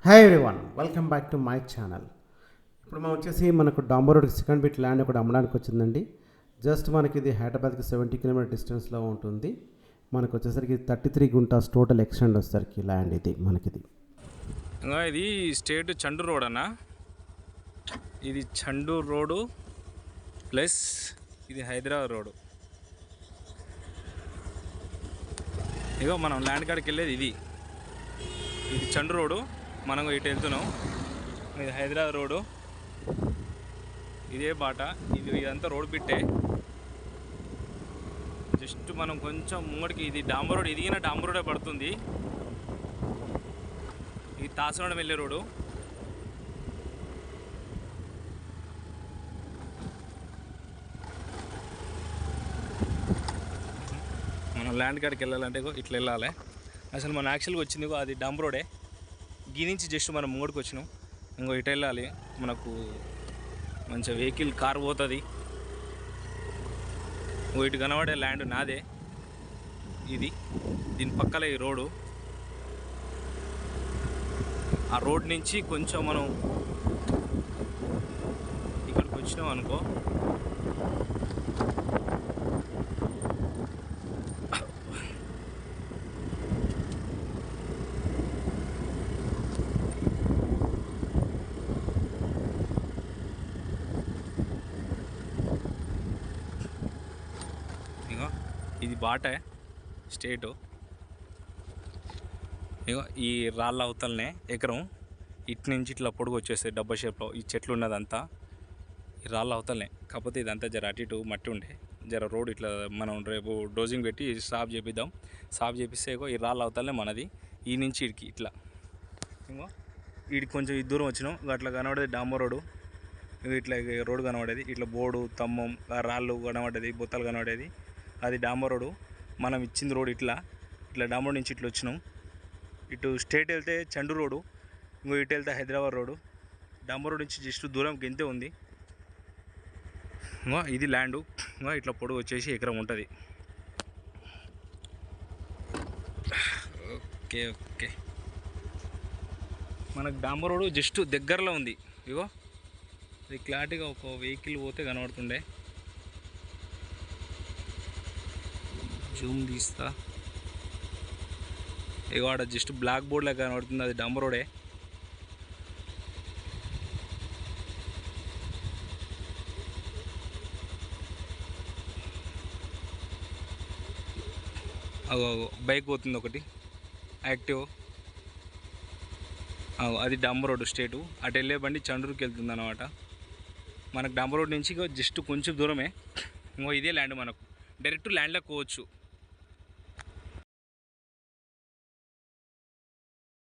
Hi everyone, welcome back to my channel. ఇప్పుడు మనం వచ్చేసి మనకు డాంబర్ రోడ్ సెకండ్ బిట్ ల్యాండ్ ఒకటి అమ్మడానికి వచ్చిందండి. జస్ట్ మనకి ఇది హైదరాబాద్కి 70 కిలోమీటర్ డిస్టెన్స్లో ఉంటుంది. మనకు వచ్చేసరికి 33 గుంటాస్ టోటల్ ఎక్స్టెండ్ వచ్చేసరికి ల్యాండ్ ఇది మనకిది. ఇది స్టేట్ చండూరు రోడ్ అన్న. ఇది చండూరు రోడ్డు ప్లస్ ఇది హైదరాబాద్ రోడ్డు. ఇగో మనం ల్యాండ్ కాడికి వెళ్ళేది ఇది చండూరు రోడ్డు. మనం ఇటు వెళ్తున్నాం. ఇది హైదరాబాద్ రోడ్డు. ఇదే బాట. ఇదంతా రోడ్ బిట్టే. జస్ట్ మనం కొంచెం ముంగడికి ఇది డాంబర్ రోడ్ ఎదిగిన డాంబర్ రోడే పడుతుంది. ఇది తాసనడం వెళ్ళే రోడ్డు. మనం ల్యాండ్ కాడికి వెళ్ళాలంటే ఇట్లా వెళ్ళాలి. అసలు మన యాక్చువల్గా వచ్చింది అది డాంబర్ రోడే. గీ నుంచి జస్ట్ మనం ముంగడికి వచ్చినాం. ఇంకో ఇటు వెళ్ళాలి. మనకు మంచి వెహికల్ కార్ పోతుంది. ఇటు కనబడే ల్యాండ్ నాదే. దీని పక్కల ఈ రోడ్డు. ఆ రోడ్ నుంచి కొంచెం మనం ఇక్కడికి వచ్చినాం అనుకో, ఇది బాటే స్టేటు. ఇగో ఈ రాళ్ళ అవతలనే ఎకరం ఇటు నుంచి ఇట్లా పొడుగు వచ్చేస్తాయి డబ్బా షేప్లో. ఈ చెట్లు ఉన్నదంతా ఈ రాళ్ళ అవతలనే. కాకపోతే ఇదంతా జర అటు ఇటు మట్టి ఉండే. జర రోడ్ ఇట్లా మనం రేపు డోజింగ్ పెట్టి సాఫ్ చేపిద్దాం. సాఫ్ చేపిస్తే ఈ రాళ్ళ అవతలనే మనది. ఈ నుంచి ఇడికి ఇట్లా ఇంకో వీడికి కొంచెం ఈ దూరం వచ్చినాం. అట్లా కనబడేది డాంబర్ రోడ్డు. ఇట్లా రోడ్డు కనబడేది. ఇట్లా బోర్డు స్తంభం రాళ్ళు కనబడేది, బొత్తలు కనబడేది. అది డాంబర్ రోడ్డు. మనం ఇచ్చింది రోడ్ ఇట్లా డాంబర్ నుంచి ఇట్లా వచ్చినాం. ఇటు స్టేట్ వెళ్తే చండూరు రోడ్డు, ఇంకో ఇటు వెళ్తే హైదరాబాద్ రోడ్డు. డాంబర్ రోడ్ నుంచి జస్ట్ దూరం గెంతే ఉంది. ఇంకో ఇది ల్యాండు. ఇంకో ఇట్లా పొడుగు వచ్చేసి ఎకరం ఉంటుంది. ఓకే ఓకే మనకు డాంబర్ రోడ్డు జస్ట్ దగ్గరలో ఉంది. ఇగో ఇది క్లారిటీగా ఒక వెహికల్ పోతే కనబడుతుండే. జూమ్ తీస్తా. ఇక ఆడ జస్ట్ బ్లాక్ బోర్డ్ లాగా కనబడుతుంది. అది డాంబర్ రోడే. బైక్ పోతుంది ఒకటి యాక్టివ్. అది డాంబర్ రోడ్ స్టేటు. అటు వెళ్ళే బండి చండూరుకి వెళ్తుంది అనమాట. మనకు డాంబర్ రోడ్ నుంచి జస్ట్ కొంచెం దూరమే. ఇంకో ఇదే ల్యాండ్. మనకు డైరెక్ట్ ల్యాండ్లోకి పోవచ్చు.